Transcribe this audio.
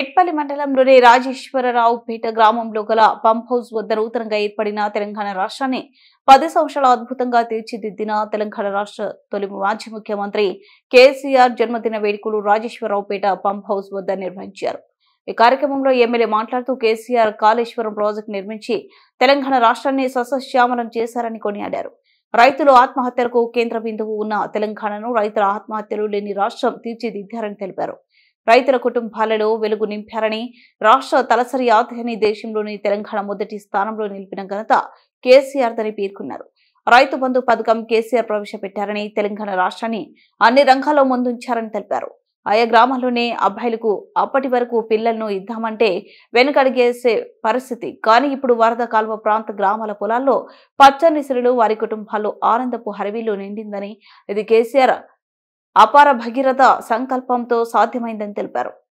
మెట్పల్లి మండలంలోని రాజేశ్వరరావుపేట గ్రామంలో గల పంప్ హౌస్ వద్ద నూతనంగా ఏర్పడిన తెలంగాణ రాష్ట్రాన్ని 10 సంవత్సరాల అద్భుతంగా తీర్చిదిద్దిన తెలంగాణ రాష్ట్ర తొలి మాజీ ముఖ్యమంత్రి కేసీఆర్ జన్మదిన వేడుకలు రాజేశ్వరరావుపేట పంప్ హౌస్ వద్ద నిర్వహించారు. ఈ కార్యక్రమంలో ఎమ్మెల్యే మాట్లాడుతూ కేసీఆర్ కాళేశ్వరం ప్రాజెక్టు నిర్మించి తెలంగాణ రాష్ట్రాన్ని సస్యశ్యామలం చేశారని కొనియాడారు. రైతులు ఆత్మహత్యలకు కేంద్ర బిందువు ఉన్న తెలంగాణను రైతుల ఆత్మహత్యలు లేని రాష్ట్రం తీర్చిదిద్దారని తెలిపారు. రైతుల కుటుంబాలలో వెలుగు నింపారని, రాష్ట్ర తలసరి ఆదాయాన్ని దేశంలోని తెలంగాణ మొదటి స్థానంలో నిలిపిన ఘనత కేసీఆర్ దని పేర్కొన్నారు. రైతు బంధు పథకం కేసీఆర్ ప్రవేశపెట్టారని, తెలంగాణ రాష్ట్రాన్ని అన్ని రంగాల్లో ముందుంచారని తెలిపారు. ఆయా గ్రామాల్లోనే అబ్బాయిలకు అప్పటి వరకు పిల్లలను ఇద్దామంటే వెనుకడిగేసే పరిస్థితి. కానీ ఇప్పుడు వరద కాలువ ప్రాంత గ్రామాల పొలాల్లో పచ్చని సిరులు వారి కుటుంబాల్లో ఆనందపు హరివిల్లు నిండిందని, ఇది కేసీఆర్ అపార భగీరథ సంకల్పంతో సాధ్యమైందని తెలిపారు.